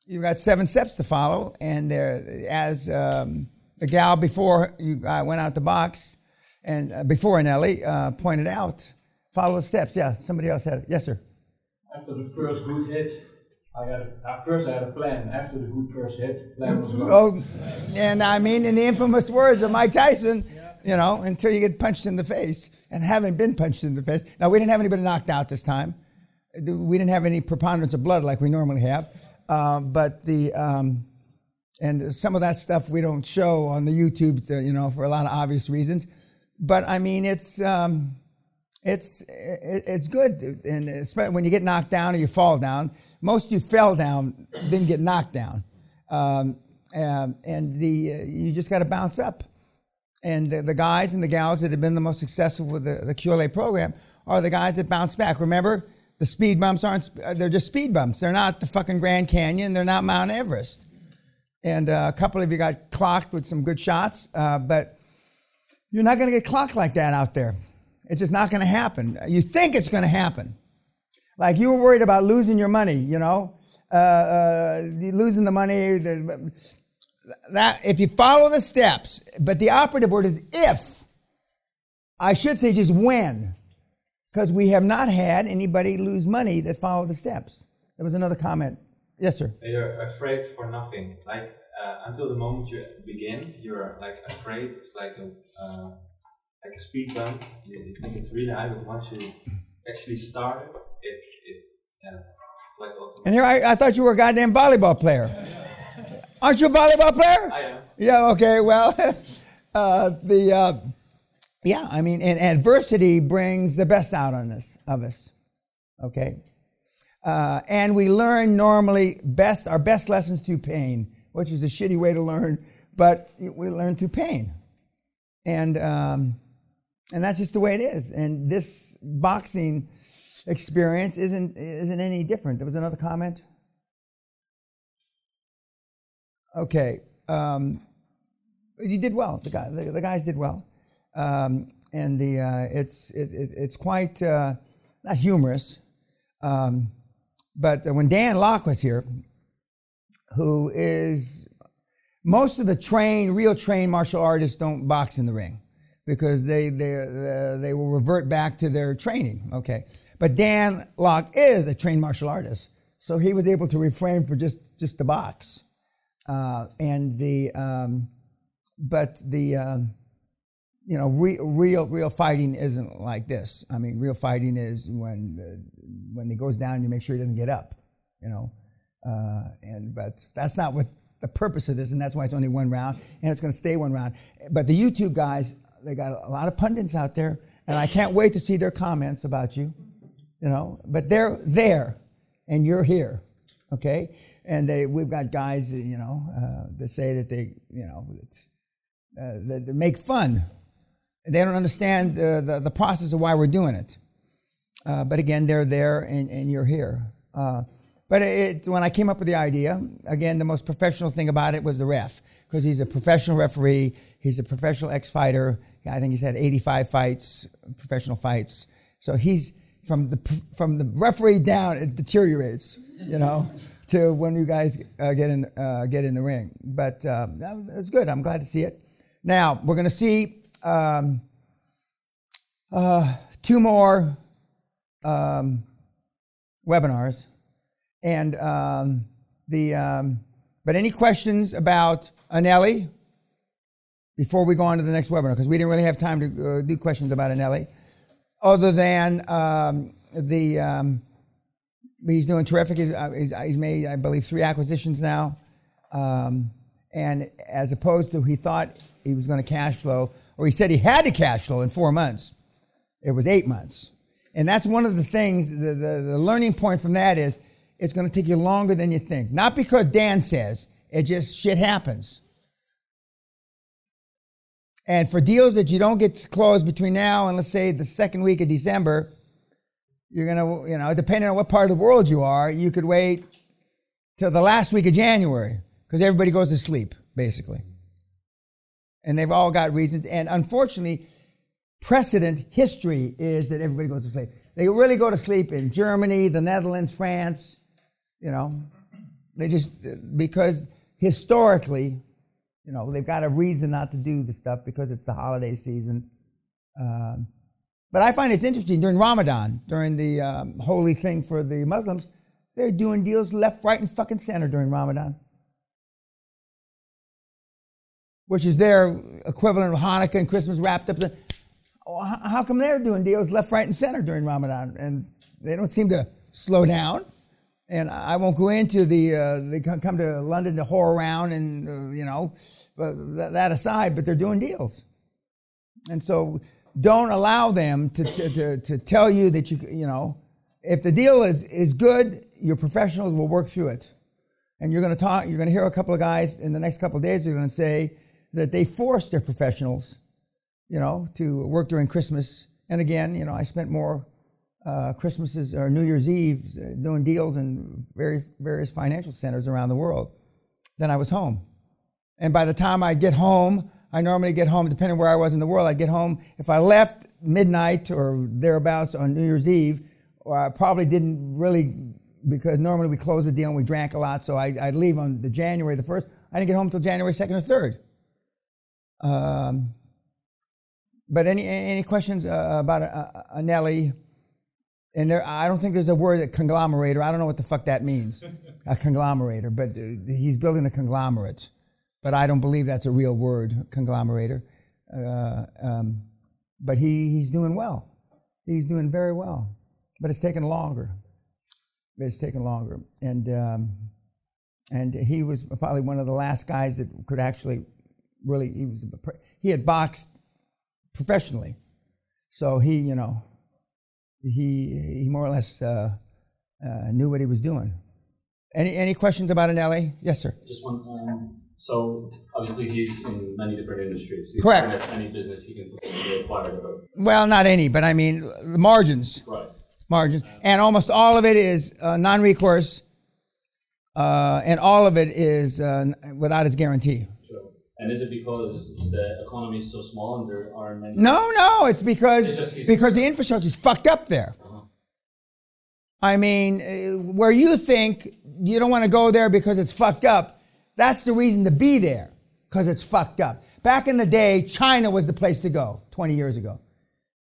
you've got 7 steps to follow, and as the gal before you went out the box, and before Nelly pointed out, follow the steps. Yeah, somebody else had it. Yes, sir. After the first good hit, I had a plan. After the good first hit, plan was gone. Oh, and I mean, in the infamous words of Mike Tyson, you know, until you get punched in the face, and having been punched in the face. Now, we didn't have anybody knocked out this time. We didn't have any preponderance of blood like we normally have. But and some of that stuff we don't show on the YouTube, you know, for a lot of obvious reasons. But I mean, it's good, and especially when you get knocked down or you fall down. Most of you fell down, didn't get knocked down, you just got to bounce up. And the guys and the gals that have been the most successful with the QLA program are the guys that bounce back. Remember, the speed bumps they're just speed bumps. They're not the fucking Grand Canyon. They're not Mount Everest. And a couple of you got clocked with some good shots, but you're not going to get clocked like that out there. It's just not going to happen. You think it's going to happen. Like you were worried about losing your money, you know, losing the money. That if you follow the steps, but the operative word is if. I should say just when, because we have not had anybody lose money that followed the steps. There was another comment. Yes, sir. You're afraid for nothing. Like until the moment you begin, you're like afraid. It's like a speed bump. You think it's really high, but once you actually start it's like automatic. And here I thought you were a goddamn volleyball player. Aren't you a volleyball player? I am. Yeah. Okay. Well, yeah. I mean, and adversity brings the best out of us. Okay. And we learn normally our best lessons through pain, which is a shitty way to learn, but we learn through pain. And that's just the way it is. And this boxing experience isn't any different. There was another comment. Okay. You did well. The guys did well. And it's quite not humorous. But when Dan Locke was here, who is most of the real trained martial artists don't box in the ring because they will revert back to their training. Okay, but Dan Locke is a trained martial artist, so he was able to refrain for just the box, real fighting isn't like this. I mean, real fighting is when he goes down, you make sure he doesn't get up, you know. But that's not what the purpose of this, and that's why it's only one round, and it's going to stay one round. But the YouTube guys, they got a lot of pundits out there, and I can't wait to see their comments about you, you know. But they're there, and you're here, okay? And we've got guys, you know, that say that they, you know, that make fun. They don't understand the process of why we're doing it. But again, they're there and you're here. But when I came up with the idea, again, the most professional thing about it was the ref, because he's a professional referee. He's a professional ex-fighter. I think he's had 85 fights, professional fights. So he's from the referee down, it deteriorates, you know, to when you guys get in the ring. But that was good. I'm glad to see it. Now we're going to see 2 more webinars, and but any questions about Anelli before we go on to the next webinar, because we didn't really have time to do questions about Anelli, other than he's doing terrific. He's made, I believe, 3 acquisitions now, and as opposed to he thought he was going to cash flow, or he said he had to cash flow in 4 months. It was 8 months. And that's one of the things, the learning point from that is it's going to take you longer than you think. Not because Dan says, it just shit happens. And for deals that you don't get closed between now and let's say the second week of December, you're going to, you know, depending on what part of the world you are, you could wait till the last week of January because everybody goes to sleep, basically. And they've all got reasons. And unfortunately, precedent history is that everybody goes to sleep. They really go to sleep in Germany, the Netherlands, France, you know. They just, because historically, you know, they've got a reason not to do the stuff because it's the holiday season. But I find it's interesting during Ramadan, during the holy thing for the Muslims, they're doing deals left, right, and fucking center during Ramadan, which is their equivalent of Hanukkah and Christmas wrapped up. How come they're doing deals left, right, and center during Ramadan? And they don't seem to slow down. And I won't go into they come to London to whore around and, you know, but that aside, but they're doing deals. And so don't allow them to tell you that you know, if the deal is good, your professionals will work through it. And you're going to hear a couple of guys in the next couple of days, they're going to say that they forced their professionals, you know, to work during Christmas. And again, you know, I spent more Christmases or New Year's Eve doing deals in various financial centers around the world than I was home. And by the time I get home, I normally get home, depending on where I was in the world, I'd get home. If I left midnight or thereabouts on New Year's Eve, or I probably didn't really, because normally we close the deal and we drank a lot, so I'd leave on the January the 1st. I didn't get home until January 2nd or 3rd. But any questions about Anelli? And I don't think there's a word, a conglomerator. I don't know what the fuck that means, a conglomerator. But he's building a conglomerate. But I don't believe that's a real word, conglomerator. But he's doing well. He's doing very well. But it's taken longer. It's taken longer. And he was probably one of the last guys that could actually really, he had boxed professionally. So he, you know, he more or less knew what he was doing. Any questions about Anelli? Yes, sir. Just one. So obviously he's in many different industries. He's Correct. Any business he can be acquired. Well, not any, but I mean the margins. Right. Margins, and almost all of it is non-recourse, and all of it is without its guarantee. Sure. And is it because the economy is so small and there aren't many? No, it's because the infrastructure is fucked up there. Uh-huh. I mean, where you think you don't want to go there because it's fucked up, that's the reason to be there, because it's fucked up. Back in the day, China was the place to go 20 years ago.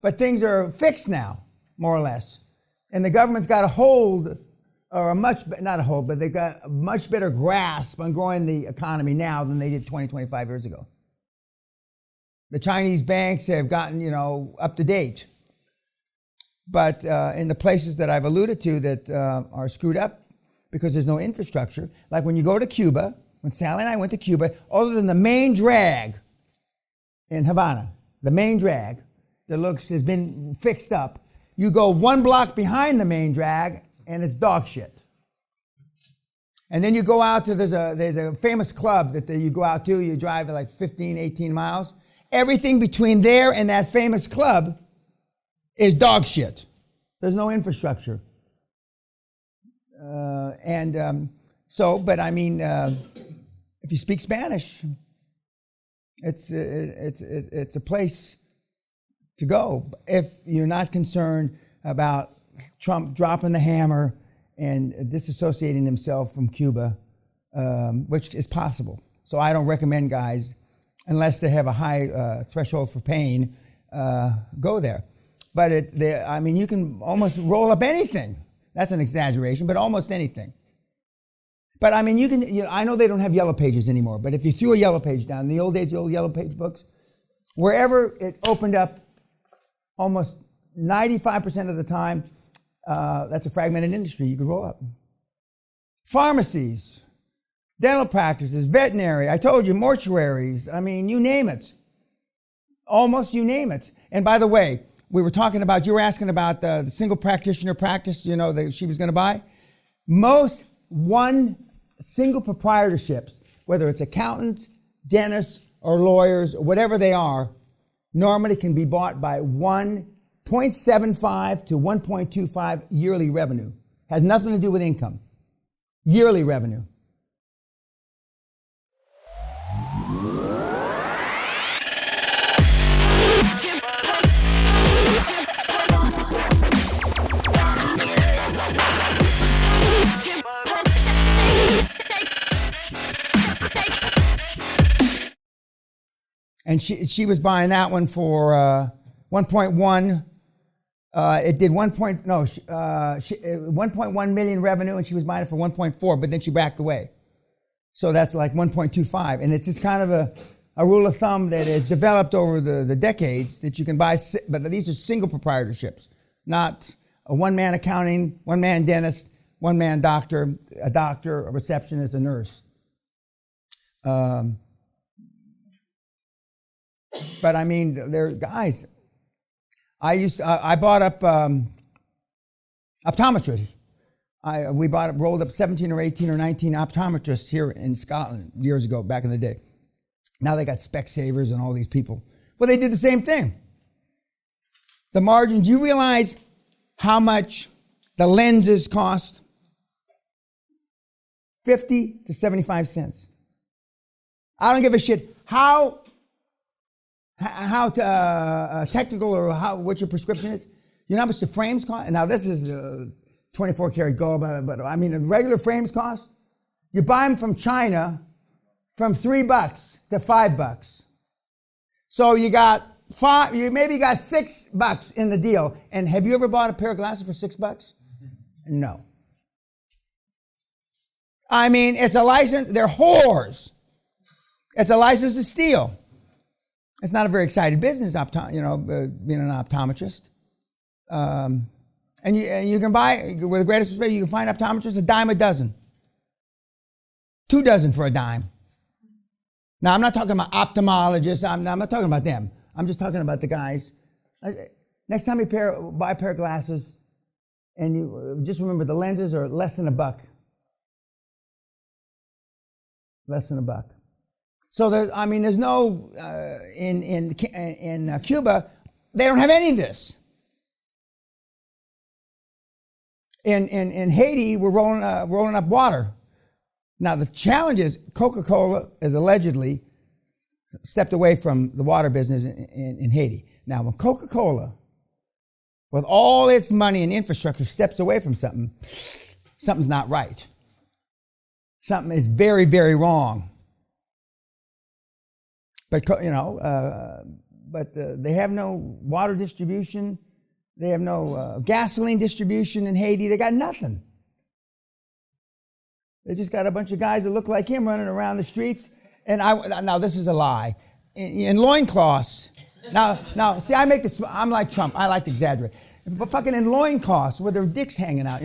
But things are fixed now, more or less. And the government's got a hold, or not a hold, but they've got a much better grasp on growing the economy now than they did 20, 25 years ago. The Chinese banks have gotten, you know, up to date. But in the places that I've alluded to that are screwed up because there's no infrastructure, like when you go to Cuba, when Sally and I went to Cuba, other than the main drag in Havana, the main drag that has been fixed up, you go one block behind the main drag and it's dog shit. And then you go out to, there's a famous club that you go out to, you drive like 15, 18 miles. Everything between there and that famous club is dog shit. There's no infrastructure. But I mean, if you speak Spanish, it's a place to go. If you're not concerned about Trump dropping the hammer and disassociating himself from Cuba, which is possible. So I don't recommend guys, unless they have a high threshold for pain, go there. But I mean, you can almost roll up anything. That's an exaggeration, but almost anything. But I mean, I know they don't have yellow pages anymore, but if you threw a yellow page down, in the old days, the old yellow page books, wherever it opened up, almost 95% of the time, that's a fragmented industry you could roll up. Pharmacies, dental practices, veterinary, I told you, mortuaries, I mean, you name it. Almost you name it. And by the way, you were asking about the single practitioner practice, you know, that she was going to buy. Most single proprietorships, whether it's accountants, dentists, or lawyers, or whatever they are, normally can be bought by 1.75 to 1.25 yearly revenue. Has nothing to do with income. Yearly revenue. And she was buying that one for 1.1. It did 1.1 million revenue, and she was buying it for 1.4, but then she backed away. So that's like 1.25. And it's just kind of a rule of thumb that has developed over the decades that you can buy, but these are single proprietorships, not a one-man accounting, one-man dentist, one-man doctor, a receptionist, a nurse. But I mean, they're guys. I bought up optometry. We rolled up 17 or 18 or 19 optometrists here in Scotland years ago, back in the day. Now they got Specsavers and all these people. Well, they did the same thing. The margins, you realize how much the lenses cost? 50 to 75 cents. I don't give a shit how technical or what your prescription is. You know how much the frames cost? Now this is 24 karat gold, but I mean the regular frames cost. You buy them from China from $3 to $5. So you got you maybe got $6 in the deal. And have you ever bought a pair of glasses for $6? No. I mean, it's a license. They're whores. It's a license to steal. It's not a very exciting business, being an optometrist. And you can buy, with the greatest respect, you can find optometrists a dime a dozen. 2 dozen for a dime. Now, I'm not talking about ophthalmologists. I'm not talking about them. I'm just talking about the guys. Next time you buy a pair of glasses, and you just remember the lenses are less than $1. Less than $1. So there's no in Cuba, they don't have any of this. In Haiti, we're rolling up water. Now the challenge is Coca-Cola is allegedly stepped away from the water business in Haiti. Now when Coca-Cola, with all its money and infrastructure, steps away from something, something's not right. Something is very, very wrong. But they have no water distribution. They have no gasoline distribution in Haiti. They got nothing. They just got a bunch of guys that look like him running around the streets. And now this is a lie. In loincloths. Now, see, I'm like Trump. I like to exaggerate. But fucking in loincloths with their dicks hanging out,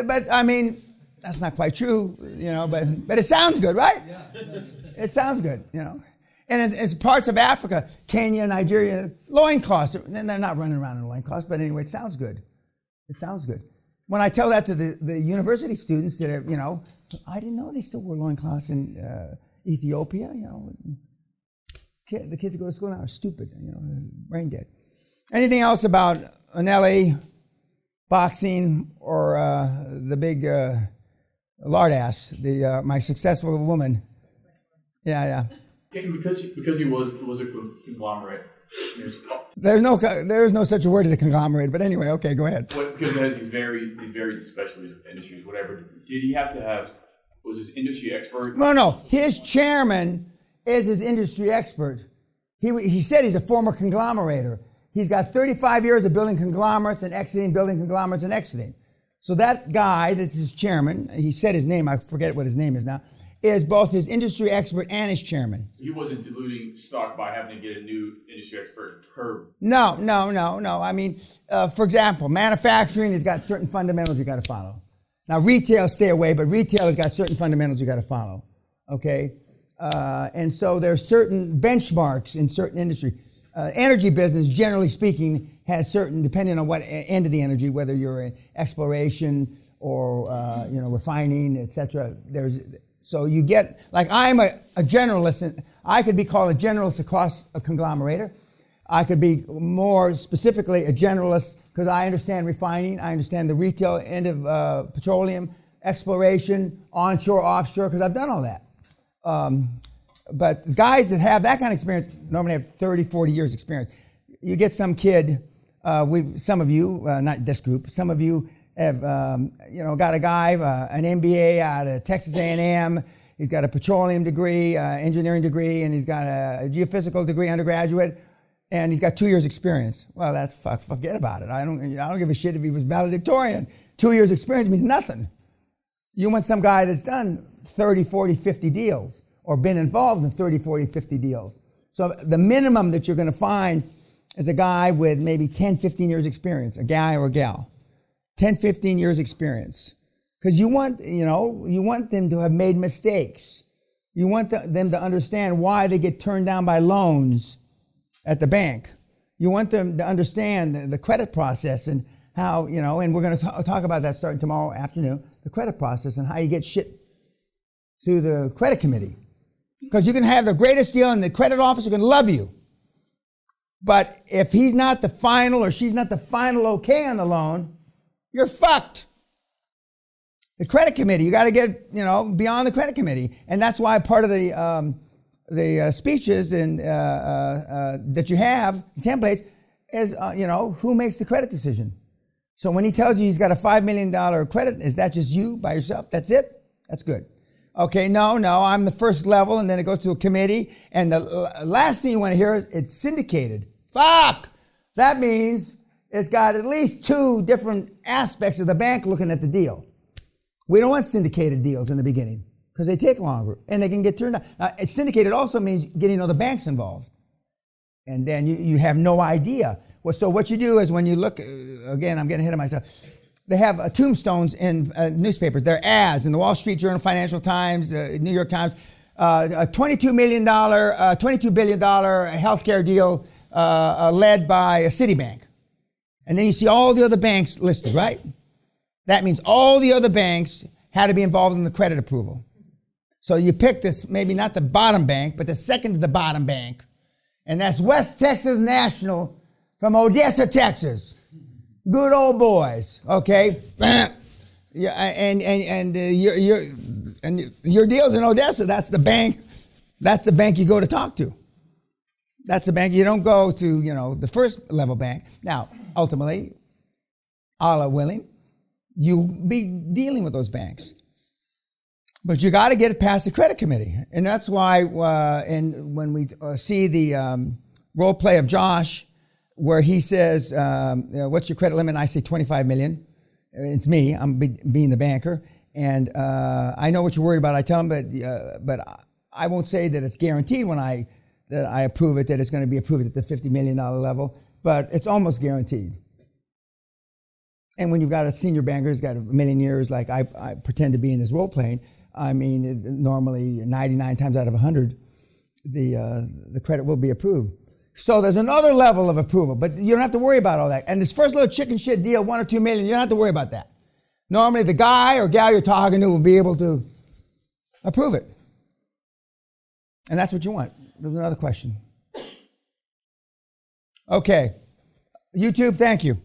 But I mean, that's not quite true, but it sounds good, right? Yeah. It sounds good, And it's parts of Africa, Kenya, Nigeria, loincloths. And they're not running around in loincloths, but anyway, it sounds good. It sounds good. When I tell that to the university students that are, I didn't know they still wore loincloths in Ethiopia, The kids that go to school now are stupid, brain dead. Anything else about Anelli, boxing, or the big lard ass, my successful woman? Yeah. Because he was a conglomerate. There's no such a word as a conglomerate, but anyway, okay, go ahead. Because it has these very specialty industries, whatever. Did he have to have? Was his industry expert? No. His chairman is his industry expert. He said he's a former conglomerator. He's got 35 years of building conglomerates and exiting, building conglomerates and exiting. So that guy that's his chairman, he said his name, I forget what his name is now, is both his industry expert and his chairman. He wasn't diluting stock by having to get a new industry expert per... No. I mean, for example, manufacturing has got certain fundamentals you got to follow. Now, retail, stay away, but retail has got certain fundamentals you got to follow. Okay? And so there are certain benchmarks in certain industry. Energy business, generally speaking, has certain, depending on what end of the energy, whether you're in exploration or refining, etc. So you get, like I'm a generalist, and I could be called a generalist across a conglomerator. I could be more specifically a generalist because I understand refining, I understand the retail end of petroleum, exploration, onshore, offshore, because I've done all that. But guys that have that kind of experience normally have 30, 40 years experience. You get some kid, some of you, not this group, some of you have, got a guy, an MBA out of Texas A&M. He's got a petroleum degree, engineering degree, and he's got a geophysical degree, undergraduate, and he's got 2 years experience. Well, that's forget about it. I don't give a shit if he was valedictorian. 2 years experience means nothing. You want some guy that's done 30, 40, 50 deals or been involved in 30, 40, 50 deals. So the minimum that you're going to find is a guy with maybe 10, 15 years experience, a guy or a gal. 10, 15 years experience. Because you want them to have made mistakes. You want them to understand why they get turned down by loans at the bank. You want them to understand the credit process and how, and we're going to talk about that starting tomorrow afternoon, the credit process and how you get shit through the credit committee. Because you can have the greatest deal and the credit officer can love you. But if he's not the final or she's not the final okay on the loan, you're fucked. The credit committee, you got to get, beyond the credit committee. And that's why part of the speeches and that you have, templates, is, who makes the credit decision. So when he tells you he's got a $5 million credit, is that just you by yourself? That's it? That's good. Okay, no, I'm the first level, and then it goes to a committee, and the last thing you want to hear is it's syndicated. Fuck! That means it's got at least 2 different aspects of the bank looking at the deal. We don't want syndicated deals in the beginning because they take longer and they can get turned down. Now, syndicated also means getting other banks involved. And then you have no idea. Well, so what you do is when you look, again, I'm getting ahead of myself. They have tombstones in newspapers. They're ads in the Wall Street Journal, Financial Times, New York Times. A $22 billion healthcare deal led by a Citibank. And then you see all the other banks listed, right? That means all the other banks had to be involved in the credit approval. So you pick this, maybe not the bottom bank, but the second to the bottom bank. And that's West Texas National from Odessa, Texas. Good old boys, okay? Yeah, and your deal's in Odessa. That's the bank. That's the bank you go to talk to. That's the bank. You don't go to, the first level bank. Now, ultimately, Allah willing, you'll be dealing with those banks. But you got to get it past the credit committee. And that's why when we see the role play of Josh, where he says, what's your credit limit? And I say 25 million. It's me. I'm being the banker. And I know what you're worried about. I tell him, but I won't say that it's guaranteed when I approve it, that it's going to be approved at the $50 million level. But it's almost guaranteed. And when you've got a senior banker who's got a million years, like I pretend to be in this role playing, I mean, normally 99 times out of 100, the credit will be approved. So there's another level of approval, but you don't have to worry about all that. And this first little chicken shit deal, 1 or 2 million, you don't have to worry about that. Normally the guy or gal you're talking to will be able to approve it. And that's what you want. There's another question. Okay. YouTube, thank you.